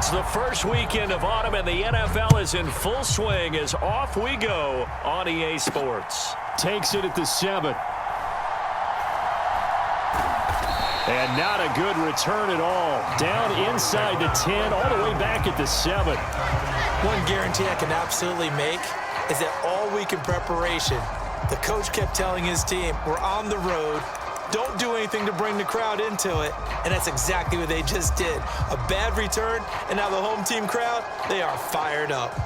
It's the first weekend of autumn, and the NFL is in full swing as off we go on EA Sports. Takes it at the 7. And not a good return at all. Down inside the 10, all the way back at the 7. One guarantee I can absolutely make is that all week in preparation, the coach kept telling his team, we're on the road, don't do anything to bring the crowd into it, and that's exactly what they just did. A bad return, and now the home team crowd, they are fired up.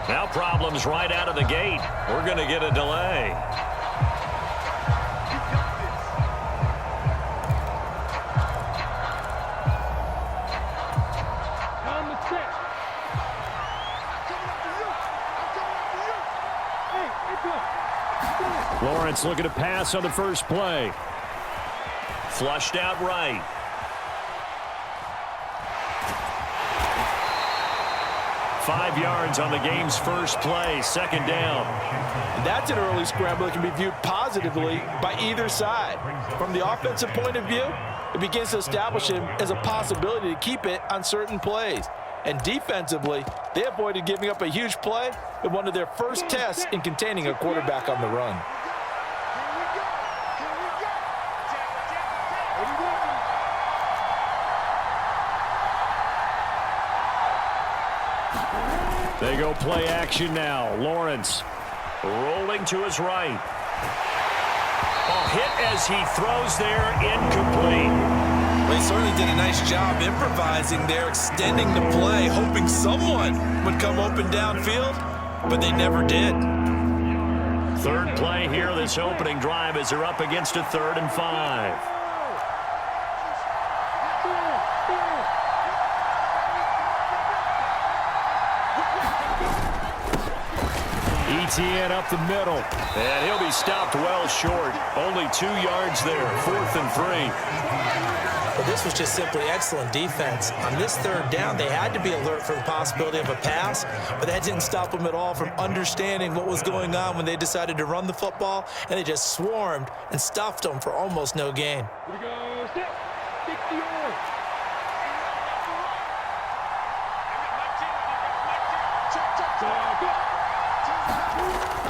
Now problems right out of the gate. We're going to get a delay. Lawrence looking to pass on the first play. Flushed out right. Five yards on the game's first play, second down. That's an early scramble that can be viewed positively by either side. From the offensive point of view, it begins to establish him as a possibility to keep it on certain plays. And defensively, they avoided giving up a huge play in one of their first tests in containing a quarterback on the run. They go play action now. Lawrence rolling to his right. Hit as he throws there, incomplete. Well, he certainly did a nice job improvising there, extending the play, hoping someone would come open downfield, but they never did. Third play here, this opening drive, as they're up against a 3rd and 5. ETN up the middle. And he'll be stopped well short. Only 2 yards there, 4th and 3. Well, this was just simply excellent defense. On this 3rd down, they had to be alert for the possibility of a pass, but that didn't stop them at all from understanding what was going on when they decided to run the football, and they just swarmed and stuffed them for almost no gain. Here we go. Set. 60-yard.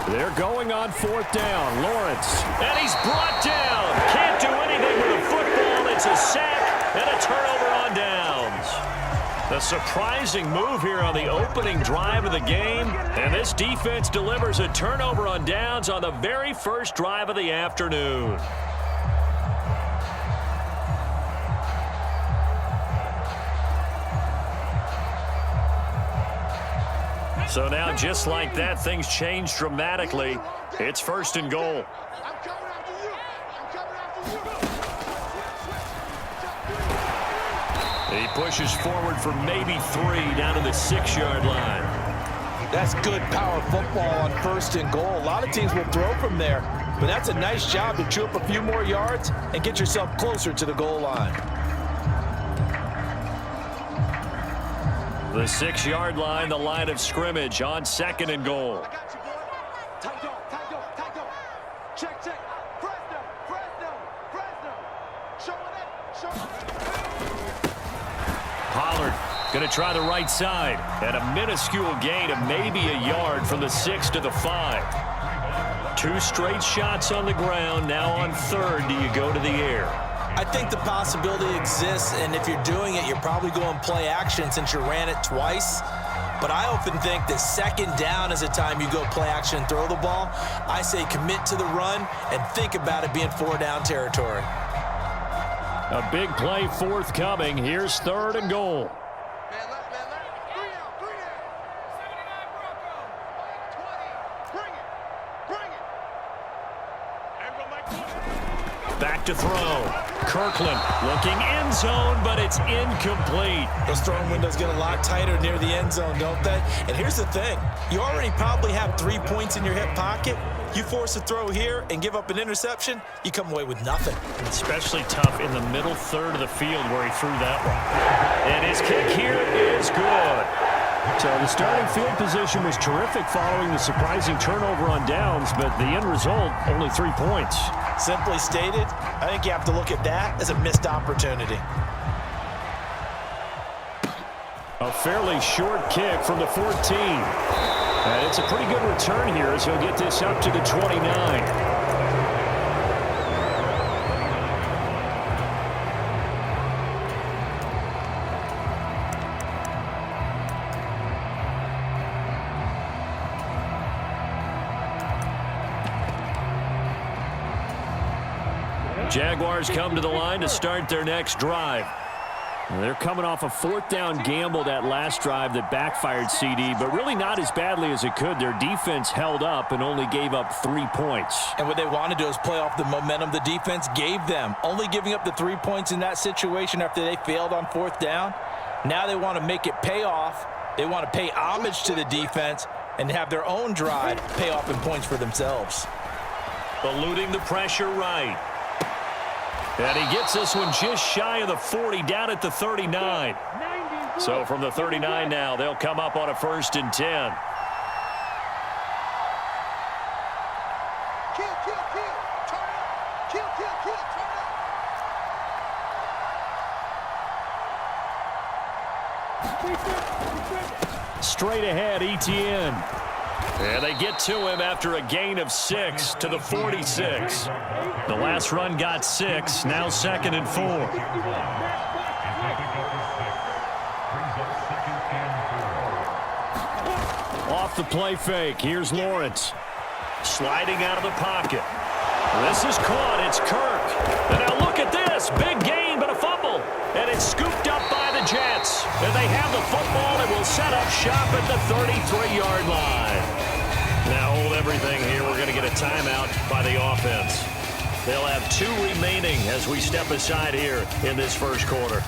They're going on 4th down. Lawrence. And he's brought down. Can't do anything with the football. It's a sack and a turnover on downs. A surprising move here on the opening drive of the game. And this defense delivers a turnover on downs on the very first drive of the afternoon. So now, just like that, things change dramatically. It's 1st and goal. He pushes forward for maybe 3 down to the 6-yard line. That's good power football on 1st and goal. A lot of teams will throw from there, but that's a nice job to chew up a few more yards and get yourself closer to the goal line. The 6-yard line, the line of scrimmage on 2nd and goal. I got you, boy. Tight go. Check. Fresno. Showing it. Pollard going to try the right side. At a minuscule gain of maybe a yard from the 6 to the 5. 2 straight shots on the ground. Now on 3rd, do you go to the air? I think the possibility exists, and if you're doing it, you're probably going play action since you ran it twice. But I often think that 2nd down is a time you go play action and throw the ball. I say commit to the run and think about it being 4-down territory. A big play forthcoming. Here's 3rd and goal. Man, let. 3 out. 79 Broncos. 20. Bring it. Back to throw. Kirkland looking end zone, but it's incomplete. Those throwing windows get a lot tighter near the end zone, don't they? And here's the thing. You already probably have 3 points in your hip pocket. You force a throw here and give up an interception, you come away with nothing. Especially tough in the middle 3rd of the field where he threw that one. And his kick here is good. So the starting field position was terrific following the surprising turnover on downs, but the end result, only 3 points. Simply stated, I think you have to look at that as a missed opportunity. A fairly short kick from the 14. And it's a pretty good return here as he'll get this up to the 29. Jaguars come to the line to start their next drive. They're coming off a 4th down gamble that last drive that backfired, CD, but really not as badly as it could. Their defense held up and only gave up 3 points. And what they want to do is play off the momentum the defense gave them. Only giving up the 3 points in that situation after they failed on 4th down. Now they want to make it pay off. They want to pay homage to the defense and have their own drive pay off in points for themselves. Eluding the pressure right. And he gets this one just shy of the 40, down at the 39. So from the 39 now, they'll come up on a 1st and 10. Kill. Turn it. Kill. Turn it. Straight ahead, ETN. And they get to him after a gain of 6 to the 46. The last run got 6, now 2nd and 4. Off the play fake, here's Lawrence. Sliding out of the pocket. This is caught, it's Kirk. And now look at this, big gain but a fumble. And it's scooped up by the Jets. And they have the football and will set up shop at the 33-yard line. Now hold everything here. We're going to get a timeout by the offense. They'll have 2 remaining as we step aside here in this first quarter.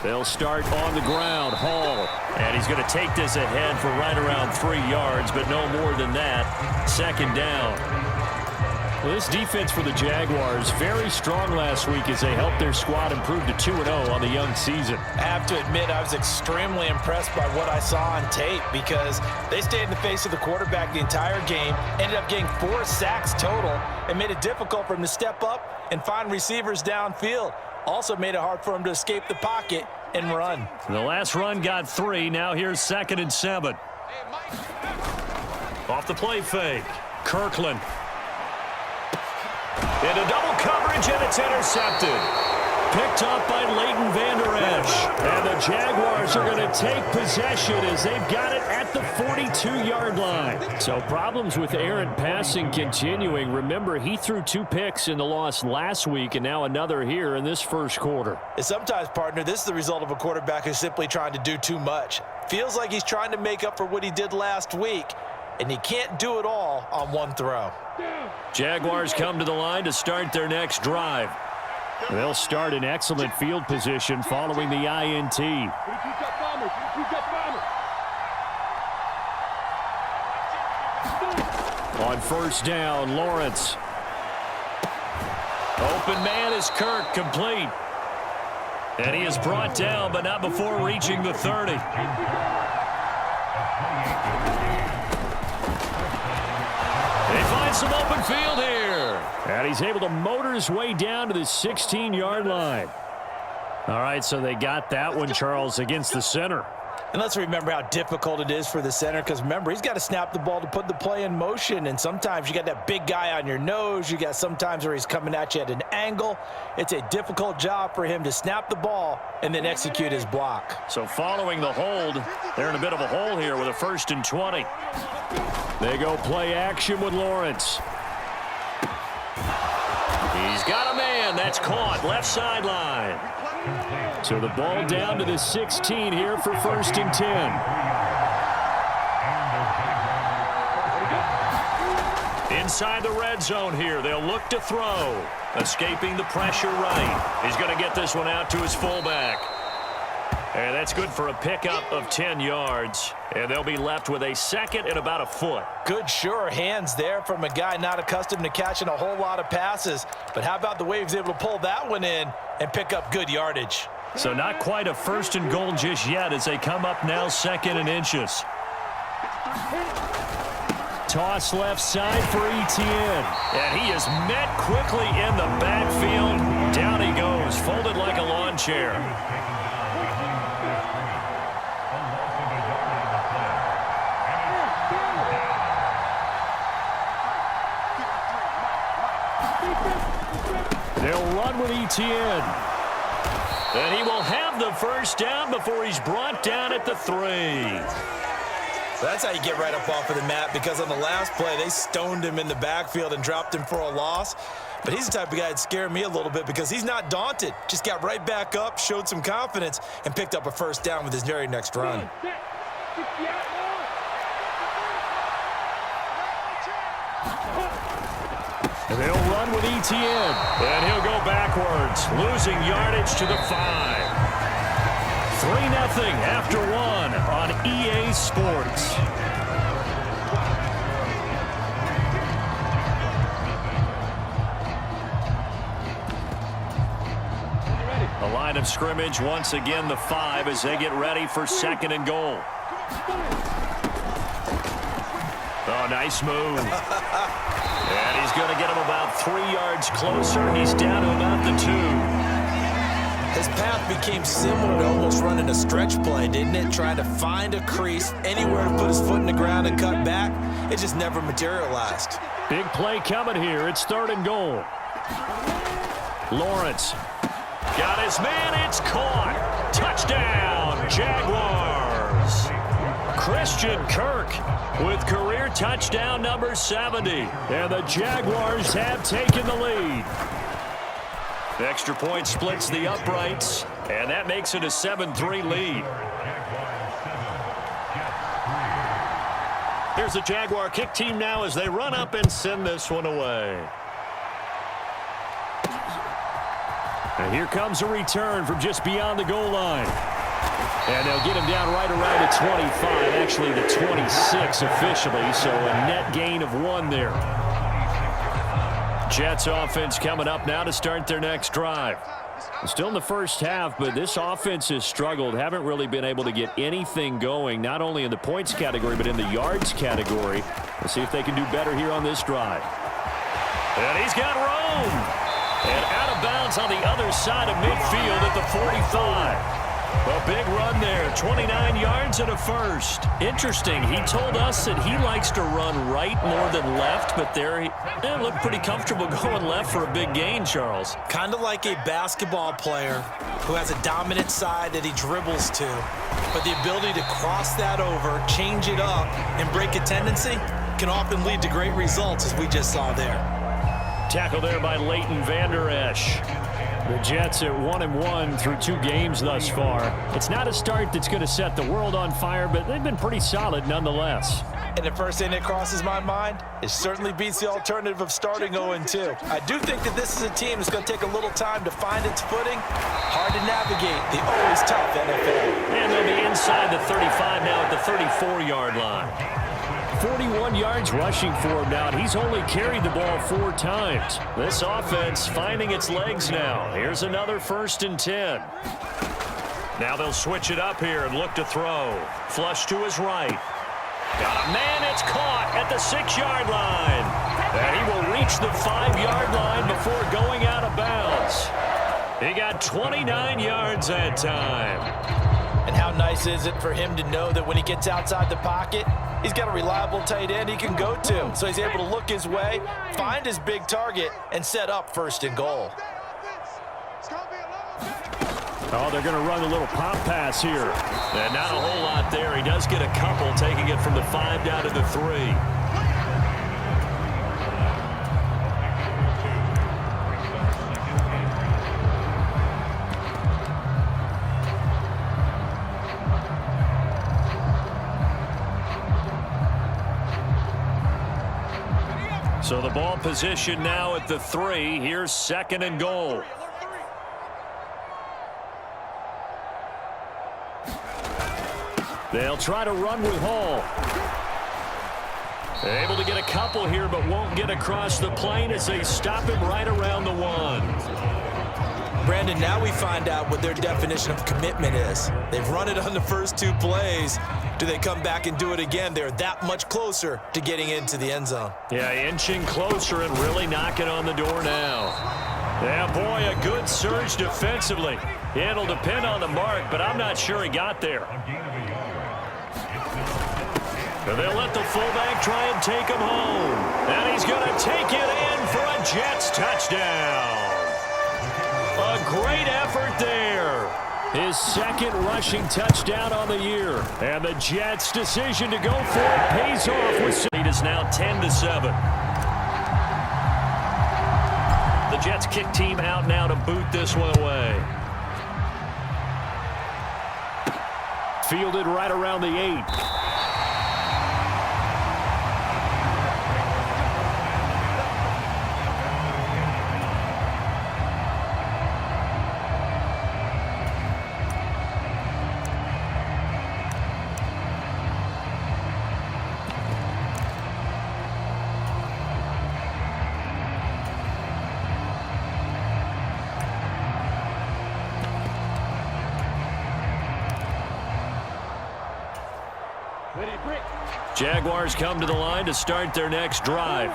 They'll start on the ground. Hall. And he's going to take this ahead for right around 3 yards, but no more than that. 2nd down. Well, this defense for the Jaguars, very strong last week as they helped their squad improve to 2-0 on the young season. I have to admit, I was extremely impressed by what I saw on tape because they stayed in the face of the quarterback the entire game, ended up getting 4 sacks total, and made it difficult for him to step up and find receivers downfield. Also made it hard for him to escape the pocket and run. The last run got 3. Now here's 2nd and 7. Off the play fake. Kirkland. Into double coverage, and it's intercepted. Picked up by Leighton Vander Esch. And the Jaguars are going to take possession as they've got it at the 42-yard line. So problems with errant passing continuing. Remember, he threw 2 picks in the loss last week and now another here in this first quarter. And sometimes, partner, this is the result of a quarterback who's simply trying to do too much. Feels like he's trying to make up for what he did last week, and he can't do it all on one throw. Jaguars come to the line to start their next drive. They'll start in excellent field position following the INT. On first down, Lawrence. Open man is Kirk, complete. And he is brought down, but not before reaching the 30. They find some open field here. And he's able to motor his way down to the 16-yard line. All right, so they got that one, Charles, against the center. And let's remember how difficult it is for the center, because remember, he's got to snap the ball to put the play in motion, and sometimes you got that big guy on your nose. You got sometimes where he's coming at you at an angle. It's a difficult job for him to snap the ball and then execute his block. So following the hold, they're in a bit of a hole here with a 1st and 20. They go play action with Lawrence. He's got a man. That's caught. Left sideline. So the ball down to the 16 here for 1st and 10. Inside the red zone here. They'll look to throw. Escaping the pressure right. He's going to get this one out to his fullback. And that's good for a pickup of 10 yards. And they'll be left with a 2nd and about a foot. Good, sure hands there from a guy not accustomed to catching a whole lot of passes. But how about the way he was able to pull that one in and pick up good yardage? So not quite a 1st and goal just yet as they come up now 2nd and inches. Toss left side for Etienne. And he is met quickly in the backfield. Down he goes, folded like a lawn chair. They'll run with Etienne. And he will have the 1st down before he's brought down at the 3. That's how you get right up off of the mat, because on the last play, they stoned him in the backfield and dropped him for a loss. But he's the type of guy that scared me a little bit because he's not daunted. Just got right back up, showed some confidence, and picked up a 1st down with his very next run. They'll run with Etienne. And he'll go backwards, losing yardage to the 5. 3-0 after 1 on EA Sports. A line of scrimmage, once again the 5 as they get ready for 2nd and goal. Oh, nice move. And he's going to get him about 3 yards closer. He's down to about the 2. His path became similar to almost running a stretch play, didn't it? Trying to find a crease, anywhere to put his foot in the ground and cut back. It just never materialized. Big play coming here. It's 3rd and goal. Lawrence. Got his man. It's caught. Touchdown, Jaguars. Christian Kirk with career touchdown number 70. And the Jaguars have taken the lead. The extra point splits the uprights, and that makes it a 7-3 lead. Here's the Jaguar kick team now as they run up and send this one away. And here comes a return from just beyond the goal line. And they'll get him down right around the 25, actually the 26 officially, so a net gain of 1 there. Jets offense coming up now to start their next drive. Still in the first half, but this offense has struggled. Haven't really been able to get anything going, not only in the points category, but in the yards category. Let's see if they can do better here on this drive. And he's got room. And out of bounds on the other side of midfield at the 45. A big run there, 29 yards and a 1st. Interesting, he told us that he likes to run right more than left, but there he looked pretty comfortable going left for a big gain, Charles. Kind of like a basketball player who has a dominant side that he dribbles to, but the ability to cross that over, change it up, and break a tendency can often lead to great results, as we just saw there. Tackle there by Leighton Vander Esch. The Jets at 1-1 through 2 games thus far. It's not a start that's going to set the world on fire, but they've been pretty solid nonetheless. And the first thing that crosses my mind, it certainly beats the alternative of starting 0-2. I do think that this is a team that's going to take a little time to find its footing. Hard to navigate the always tough NFL. And they'll be inside the 35 now at the 34-yard line. 41 yards rushing for him now, and he's only carried the ball 4 times. This offense finding its legs now. Here's another 1st and 10. Now they'll switch it up here and look to throw. Flush to his right. Got a man, it's caught at the 6-yard line. And he will reach the 5-yard line before going out of bounds. He got 29 yards that time. And how nice is it for him to know that when he gets outside the pocket, he's got a reliable tight end he can go to. So he's able to look his way, find his big target, and set up 1st and goal. Oh, they're going to run a little pop pass here. And not a whole lot there. He does get a couple, taking it from the 5 down to the 3. So the ball position now at the 3. Here's 2nd and goal. They'll try to run with Hall. Able to get a couple here, but won't get across the plane as they stop him right around the 1. Brandon, now we find out what their definition of commitment is. They've run it on the first 2 plays. Do they come back and do it again? They're that much closer to getting into the end zone. Yeah, inching closer and really knocking on the door now. Yeah, boy, a good surge defensively. It'll depend on the mark, but I'm not sure he got there. But they'll let the fullback try and take him home. And he's going to take it in for a Jets touchdown. A great effort there. His 2nd rushing touchdown on the year. And the Jets' decision to go for it pays off. With It is now 10-7. The Jets kick team out now to boot this one away. fielded right around the 8. Jaguars come to the line to start their next drive.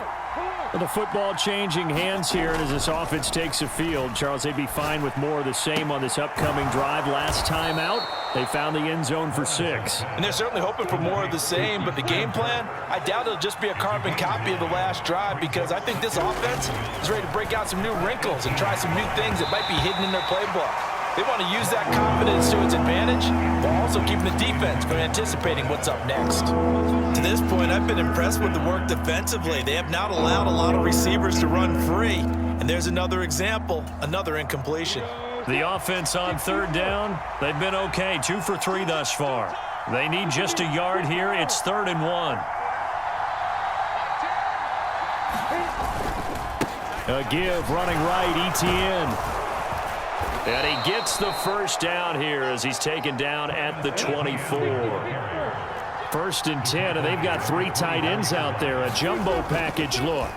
Well, the football changing hands here, and as this offense takes the field, Charles, they'd be fine with more of the same on this upcoming drive. Last time out, they found the end zone for 6. And they're certainly hoping for more of the same, but the game plan, I doubt it'll just be a carbon copy of the last drive, because I think this offense is ready to break out some new wrinkles and try some new things that might be hidden in their playbook. They want to use that confidence to its advantage, while also keeping the defense from anticipating what's up next. To this point, I've been impressed with the work defensively. They have not allowed a lot of receivers to run free. And there's another example, another incompletion. The offense on third down, they've been okay, 2 for 3 thus far. They need just a yard here. It's 3rd and 1. A give running right, Etienne. And he gets the first down here as he's taken down at the 24. 1st and 10, and they've got 3 tight ends out there. A jumbo package look.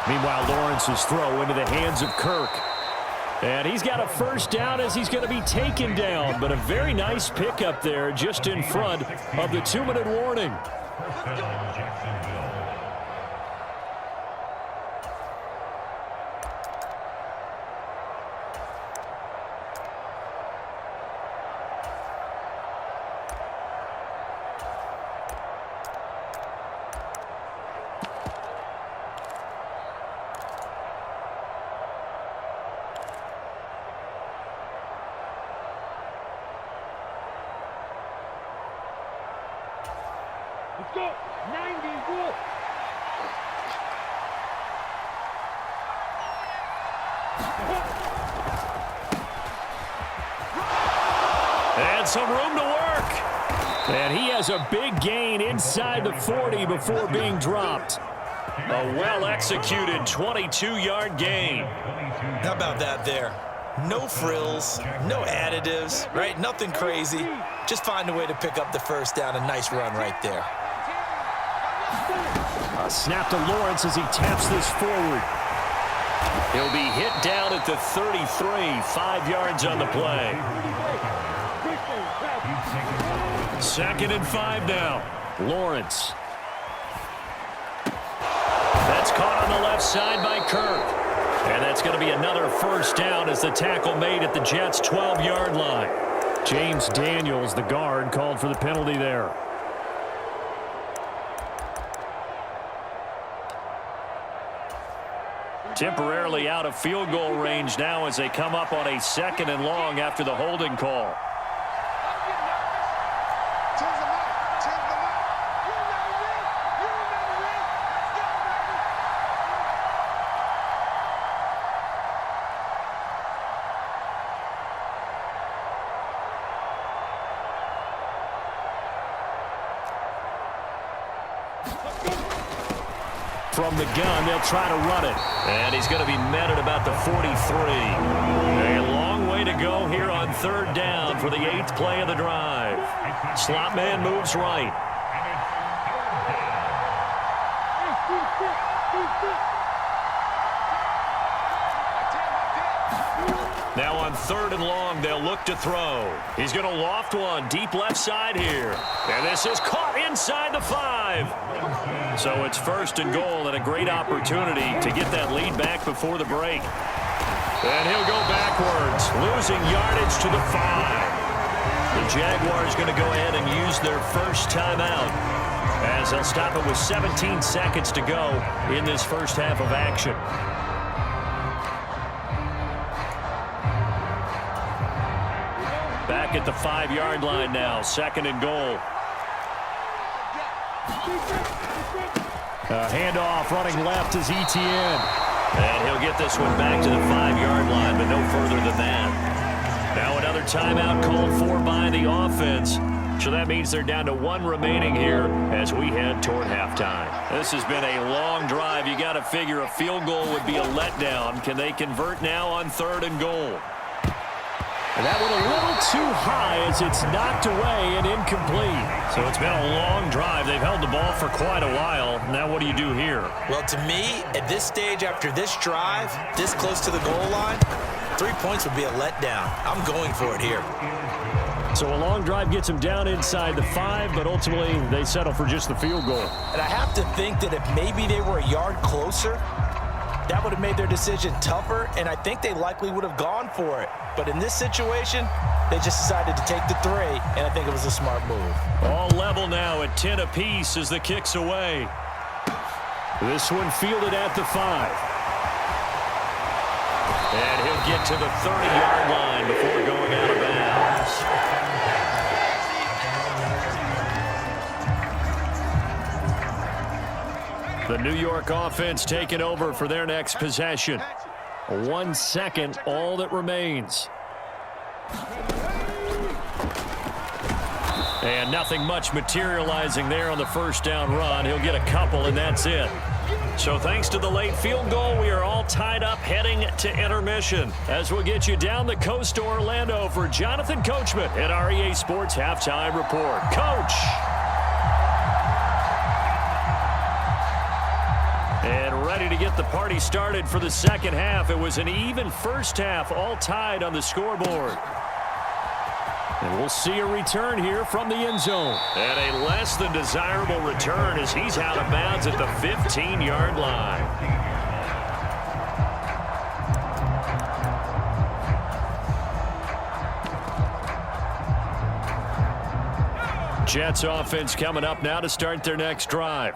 Meanwhile, Lawrence's throw into the hands of Kirk. And he's got a first down as he's going to be taken down. But a very nice pickup there just in front of the 2-minute warning. Let's go. 90 rule. And some room to work. And he has a big gain inside the 40 before being dropped. A well-executed 22-yard gain. How about that there? No frills, no additives, right? Nothing crazy. Just find a way to pick up the first down. A nice run right there. A snap to Lawrence as he taps this forward. He'll be hit down at the 33, 5 yards on the play. 2nd and 5 now. Lawrence. That's caught on the left side by Kirk. And that's going to be another first down as the tackle made at the Jets' 12-yard line. James Daniels, the guard, called for the penalty there. Temporarily out of field goal range now as they come up on a 2nd and long after the holding call. From the gun, they'll try to run it. And he's going to be met at about the 43. A long way to go here on 3rd down for the 8th play of the drive. Slot man moves right. Now on 3rd and long, they'll look to throw. He's going to loft one deep left side here. And this is caught inside the 5. So it's 1st and goal and a great opportunity to get that lead back before the break. And he'll go backwards, losing yardage to the 5. The Jaguars going to go ahead and use their first timeout as they'll stop it with 17 seconds to go in this first half of action. Back at the 5-yard line now, 2nd and goal. A handoff running left is ETN. And he'll get this one back to the 5-yard line, but no further than that. Now another timeout called for by the offense. So that means they're down to 1 remaining here as we head toward halftime. This has been a long drive. You got to figure a field goal would be a letdown. Can they convert now on 3rd and goal? And that one a little too high as it's knocked away and incomplete. So it's been a long drive. They've held the ball for quite a while. Now what do you do here? Well, to me, at this stage after this drive, this close to the goal line, 3 points would be a letdown. I'm going for it here. So a long drive gets them down inside the 5, but ultimately they settle for just the field goal. And I have to think that if maybe they were a yard closer, that would have made their decision tougher, and I think they likely would have gone for it. But in this situation, they just decided to take the 3, and I think it was a smart move. All level now at 10 apiece as the kick's away. This one fielded at the 5. And he'll get to the 30-yard line before going out of bounds. The New York offense taking over for their next possession. 1 second, all that remains. And nothing much materializing there on the first down run. He'll get a couple, and that's it. So thanks to the late field goal, we are all tied up heading to intermission. As we'll get you down the coast to Orlando for Jonathan Coachman at our EA Sports Halftime Report. Coach! And ready to get the party started for the second half. It was an even first half, all tied on the scoreboard. And we'll see a return here from the end zone. And a less than desirable return as he's out of bounds at the 15-yard line. Jets offense coming up now to start their next drive.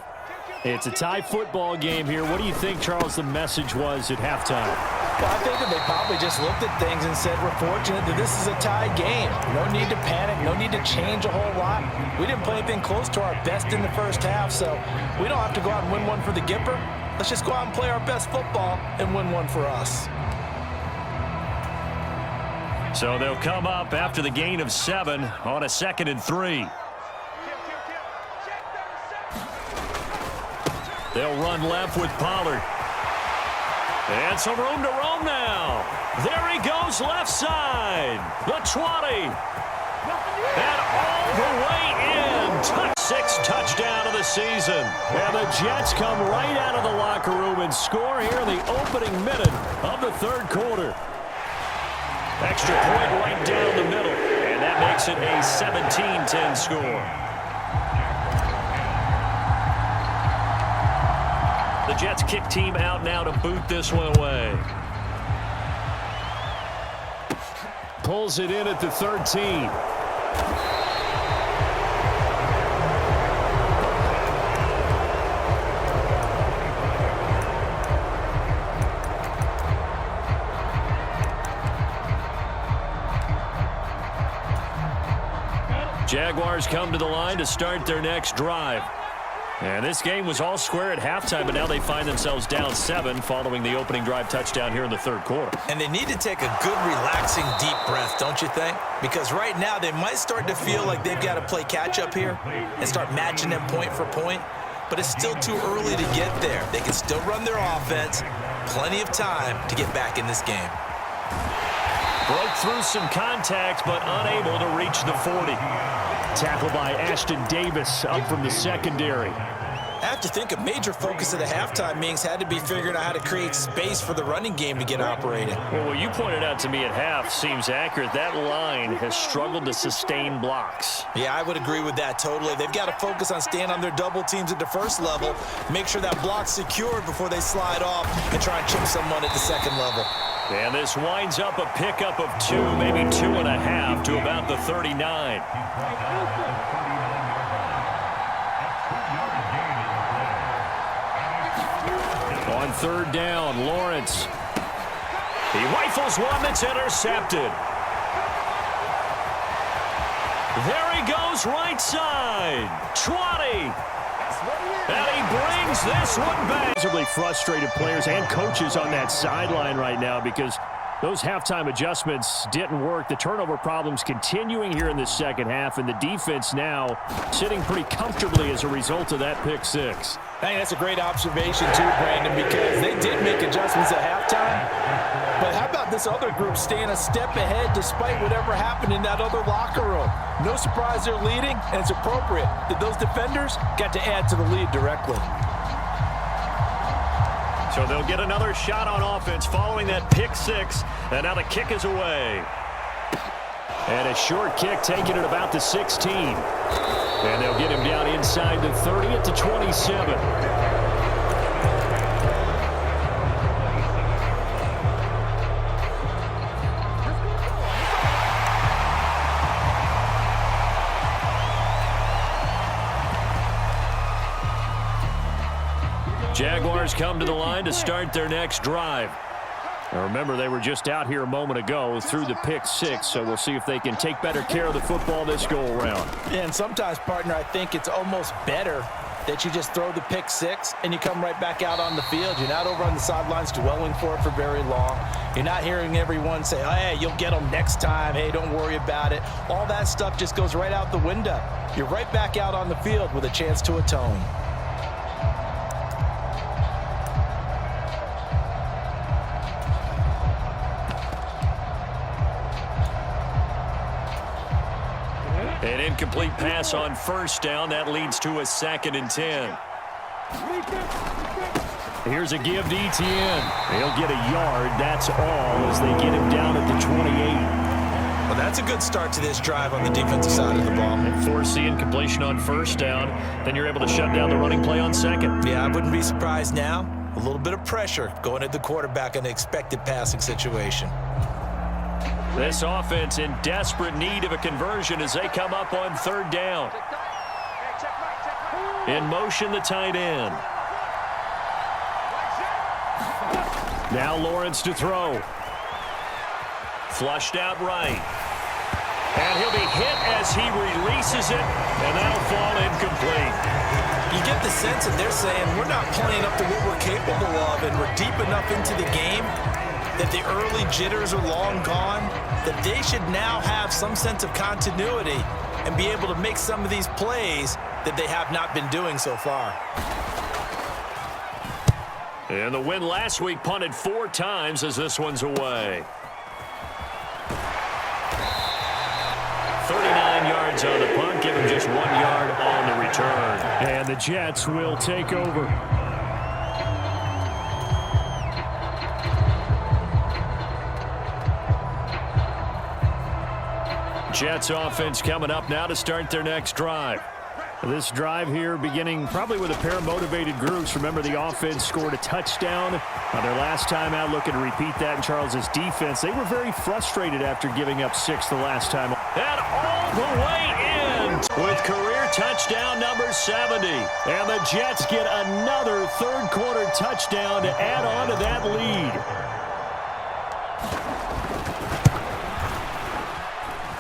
It's a tie football game here. What do you think, Charles, the message was at halftime? Well, I think that they probably just looked at things and said, we're fortunate that this is a tie game. No need to panic. No need to change a whole lot. We didn't play anything close to our best in the first half, so we don't have to go out and win one for the Gipper. Let's just go out and play our best football and win one for us. So they'll come up after the gain of 7 on a 2nd and 3. They'll run left with Pollard. And some room to roam now. There he goes left side. The 20. And all the way in. Sixth touchdown of the season. And the Jets come right out of the locker room and score here in the opening minute of the third quarter. Extra point right down the middle. And that makes it a 17-10 score. The Jets kick team out now to boot this one away. Pulls it in at the 13. Jaguars come to the line to start their next drive. And this game was all square at halftime, but now they find themselves down 7 following the opening drive touchdown here in the third quarter. And they need to take a good, relaxing, deep breath, don't you think? Because right now they might start to feel like they've got to play catch-up here and start matching them point for point. But it's still too early to get there. They can still run their offense. Plenty of time to get back in this game. Broke through some contact, but unable to reach the 40. Tackled by Ashton Davis up from the secondary. I have to think a major focus of the halftime meetings had to be figuring out how to create space for the running game to get operating. Well, what you pointed out to me at half seems accurate. That line has struggled to sustain blocks. Yeah, I would agree with that totally. They've got to focus on staying on their double teams at the first level, make sure that block's secured before they slide off and try and chip someone at the second level. And this winds up a pickup of 2, maybe 2.5 to about the 39. On third down, Lawrence. He rifles one that's intercepted. There he goes right side. 20. And he brings this one back. Frustrated players and coaches on that sideline right now because those halftime adjustments didn't work. The turnover problems continuing here in the second half, and the defense now sitting pretty comfortably as a result of that pick six. I think that's a great observation too, Brandon, because they did make adjustments at halftime. But how about this other group staying a step ahead despite whatever happened in that other locker room? No surprise they're leading, and it's appropriate that those defenders got to add to the lead directly. So they'll get another shot on offense following that pick six, and now the kick is away. And a short kick taken at about the 16. And they'll get him down inside the 30 at the 27. Jaguars come to the line to start their next drive. Now remember, they were just out here a moment ago through the pick six, so we'll see if they can take better care of the football this go-around. Yeah, and sometimes, partner, I think it's almost better that you just throw the pick six and you come right back out on the field. You're not over on the sidelines dwelling for it for very long. You're not hearing everyone say, oh, hey, you'll get them next time. Hey, don't worry about it. All that stuff just goes right out the window. You're right back out on the field with a chance to atone. An incomplete pass on first down. That leads to a 2nd and 10. Here's a give to Etienne. He'll get a yard. That's all as they get him down at the 28. Well, that's a good start to this drive on the defensive side of the ball. And force the incompletion on first down. Then you're able to shut down the running play on second. Yeah, I wouldn't be surprised now. A little bit of pressure going at the quarterback in an expected passing situation. This offense in desperate need of a conversion as they come up on third down. In motion, the tight end. Now Lawrence to throw. Flushed out right. And he'll be hit as he releases it, and that'll fall incomplete. You get the sense that they're saying we're not playing up to what we're capable of, and we're deep enough into the game that the early jitters are long gone, that they should now have some sense of continuity and be able to make some of these plays that they have not been doing so far. And the win last week punted 4 times as this one's away. 39 yards on the punt, give him just 1 yard on the return. And the Jets will take over. Jets offense coming up now to start their next drive. This drive here beginning probably with a pair of motivated groups. Remember, the offense scored a touchdown on their last time out, looking to repeat that in Charles's defense. They were very frustrated after giving up 6 the last time. And all the way in with career touchdown number 70. And the Jets get another third-quarter touchdown to add on to that lead.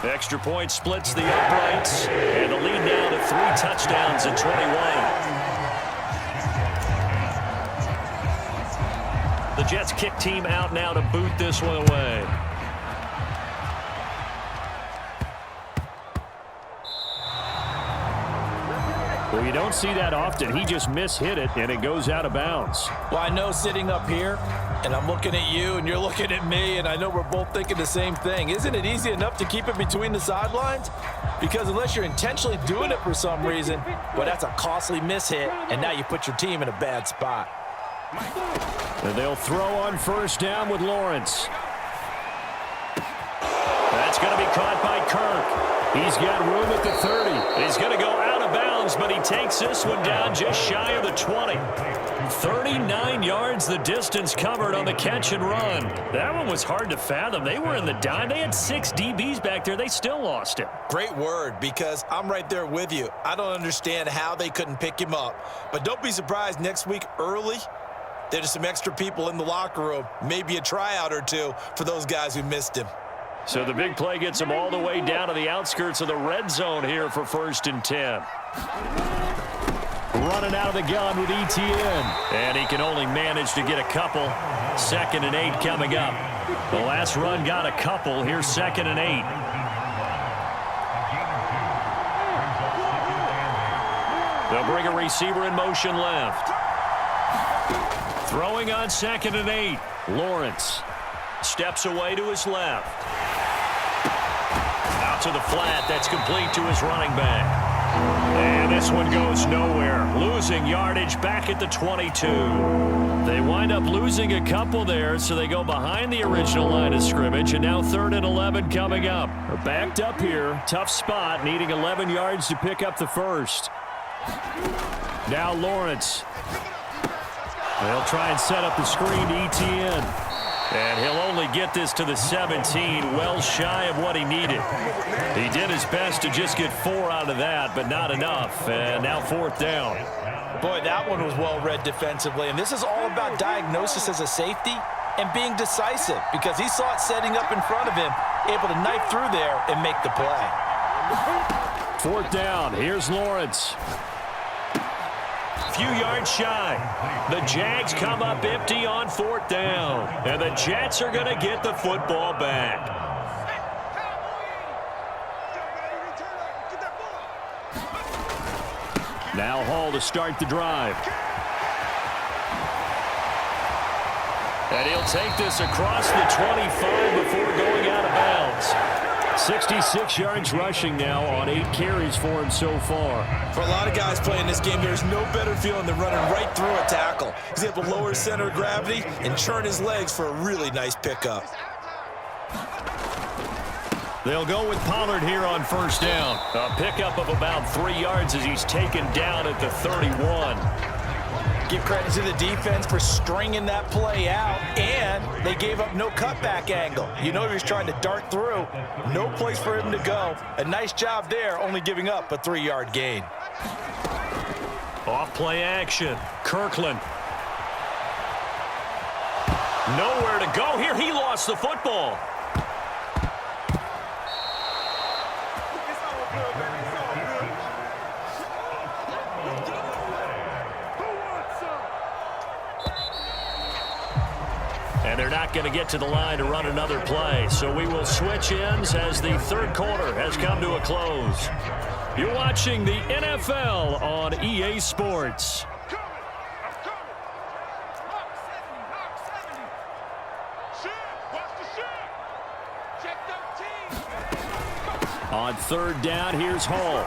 Extra point splits the uprights, and the lead now to 3 touchdowns at 21. The Jets kick team out now to boot this one away. Well, you don't see that often. He just mishit it, and it goes out of bounds. Well, I know sitting up here, and I'm looking at you, and you're looking at me, and I know we're both thinking the same thing. Isn't it easy enough to keep it between the sidelines? Because unless you're intentionally doing it for some reason, well, that's a costly mishit, and now you put your team in a bad spot. And they'll throw on first down with Lawrence. That's going to be caught by Kirk. He's got room at the 30. He's going to go out of bounds, but he takes this one down just shy of the 20. 39 yards the distance covered on the catch and run. That one was hard to fathom. They were in the dime. They had 6 DBs back there. They still lost him. Great word, because I'm right there with you. I don't understand how they couldn't pick him up. But don't be surprised next week early, there's some extra people in the locker room, maybe a tryout or 2 for those guys who missed him. So the big play gets him all the way down to the outskirts of the red zone here for 1st and 10. Running out of the gun with ETN. And he can only manage to get a couple. 2nd and 8 coming up. The last run got a couple. Here's 2nd and 8. They'll bring a receiver in motion left. Throwing on 2nd and 8. Lawrence steps away to his left. Out to the flat. That's complete to his running back. And this one goes nowhere. Losing yardage back at the 22. They wind up losing a couple there, so they go behind the original line of scrimmage, and now 3rd and 11 coming up. They're backed up here. Tough spot, needing 11 yards to pick up the first. Now Lawrence. They'll try and set up the screen to ETN. And he'll only get this to the 17, well shy of what he needed. He did his best to just get 4 out of that, but not enough. And now 4th down. Boy, that one was well read defensively. And this is all about diagnosis as a safety and being decisive, because he saw it setting up in front of him, able to knife through there and make the play. 4th down. Here's Lawrence. Few yards shy. The Jags come up empty on 4th down. And the Jets are going to get the football back. Now Hall to start the drive. And he'll take this across the 25 before going out of bounds. 66 yards rushing now on 8 carries for him so far. For a lot of guys playing this game, there's no better feeling than running right through a tackle. He's able to lower his center of gravity and churn his legs for a really nice pickup. They'll go with Pollard here on 1st down. A pickup of about 3 yards as he's taken down at the 31. Give credit to the defense for stringing that play out, and they gave up no cutback angle. You know he was trying to dart through. No place for him to go. A nice job there, only giving up a 3-yard gain. Off play action. Kirkland. Nowhere to go here. He lost the football. And they're not going to get to the line to run another play. So we will switch ends as the 3rd quarter has come to a close. You're watching the NFL on EA Sports. On third down, here's Hall.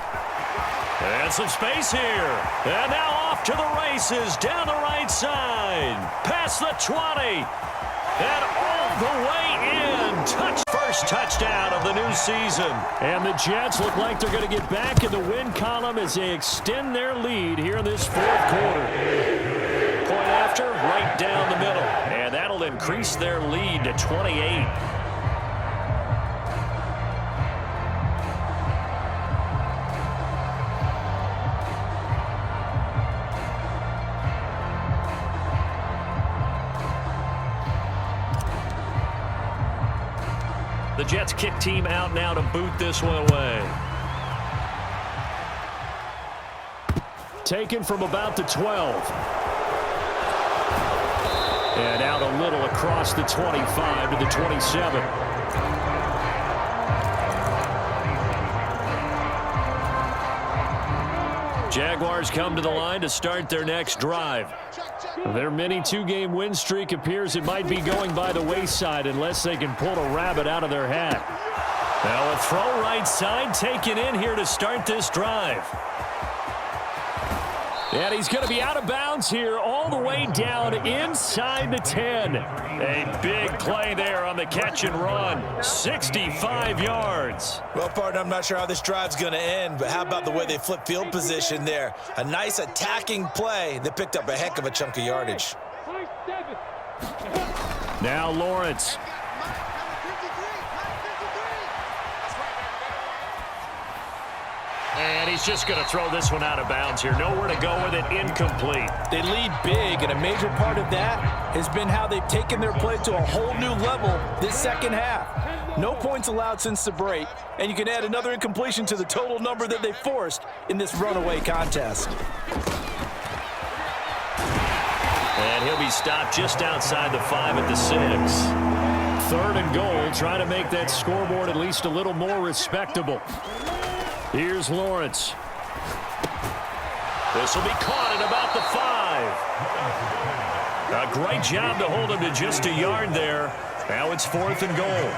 And some space here. And now off to the races down the right side. Past the 20. And all the way in. First touchdown of the new season. And the Jets look like they're going to get back in the win column as they extend their lead here in this fourth quarter. Point after, right down the middle. And that'll increase their lead to 28. The Jets kick team out now to boot this one away. Taken from about the 12. And out a little across the 25 to the 27. Jaguars come to the line to start their next drive. Their mini two-game win streak appears it might be going by the wayside unless they can pull a rabbit out of their hat. Now a throw right side taken in here to start this drive. And he's going to be out of bounds here all the way down inside the 10. A big play there on the catch and run. 65 yards. Well, partner, I'm not sure how this drive's going to end, but how about the way they flip field position there? A nice attacking play that picked up a heck of a chunk of yardage. Now Lawrence. And he's just going to throw this one out of bounds here. Nowhere to go with it. Incomplete. They lead big, and a major part of that has been how they've taken their play to a whole new level this second half. No points allowed since the break, and you can add another incompletion to the total number that they forced in this runaway contest. And he'll be stopped just outside the 5 at the 6. Third and goal, trying to make that scoreboard at least a little more respectable. Here's Lawrence. This will be caught at about the 5. A great job to hold him to just a yard there. Now it's 4th and goal.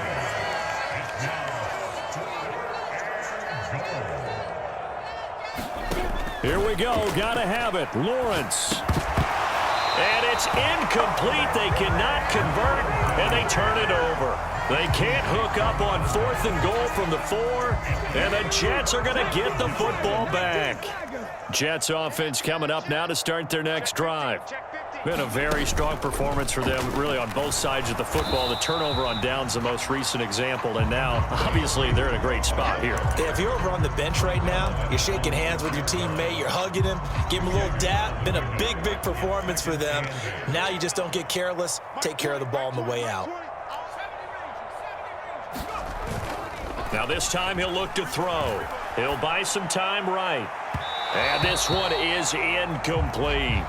Here we go. Gotta have it. Lawrence. And it's incomplete. They cannot convert, and they turn it over. They can't hook up on 4th and goal from the 4, and the Jets are going to get the football back. Jets offense coming up now to start their next drive. Been a very strong performance for them, really, on both sides of the football. The turnover on downs the most recent example, and now, obviously, they're in a great spot here. If you're over on the bench right now, you're shaking hands with your teammate, you're hugging him, give him a little dap. Been a big, big performance for them. Now you just don't get careless. Take care of the ball on the way out. Now this time he'll look to throw. He'll buy some time right. And this one is incomplete.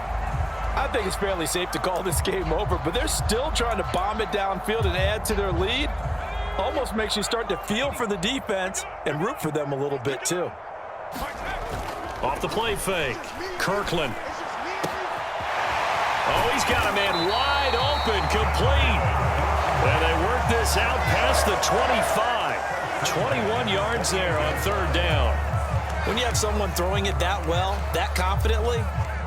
I think it's fairly safe to call this game over, but they're still trying to bomb it downfield and add to their lead. Almost makes you start to feel for the defense and root for them a little bit too. Off the play fake. Kirkland. Oh, he's got a man wide open, complete. And they work this out past the 25. 21 yards there on third down. When you have someone throwing it that well, that confidently,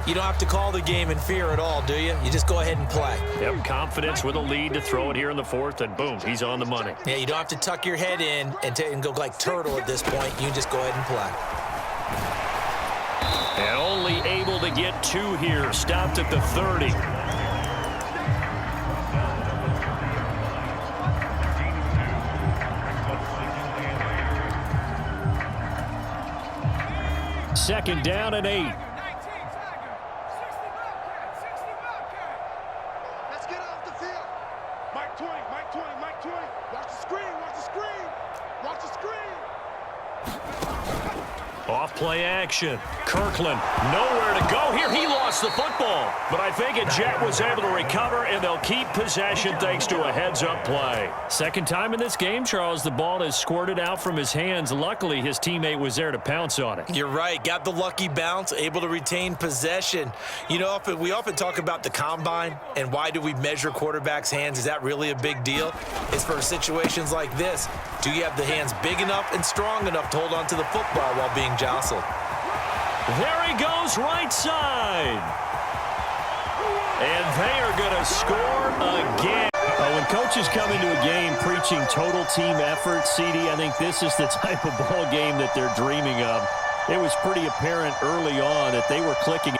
you don't have to call the game in fear at all, do you? You just go ahead and play. Yep, confidence with a lead to throw it here in the 4th, and boom, he's on the money. Yeah, you don't have to tuck your head in and go like turtle at this point. You just go ahead and play. And only able to get 2 here, stopped at the 30. Second down and 8. Let's get off the field. Mike 20, Mike 20, Mike 20. Watch the screen, watch the screen. Watch the screen. Off play action. Kirkland, nowhere to go here. He lost the football. But I think a Jet was able to recover, and they'll keep possession thanks to a heads-up play. Second time in this game, Charles, the ball has squirted out from his hands. Luckily, his teammate was there to pounce on it. You're right. Got the lucky bounce, able to retain possession. You know, we often talk about the combine and why do we measure quarterbacks' hands. Is that really a big deal? It's for situations like this. Do you have the hands big enough and strong enough to hold on to the football while being jostled? There he goes, right side. And they are going to score again. When coaches come into a game preaching total team effort, CD, I think this is the type of ball game that they're dreaming of. It was pretty apparent early on that they were clicking.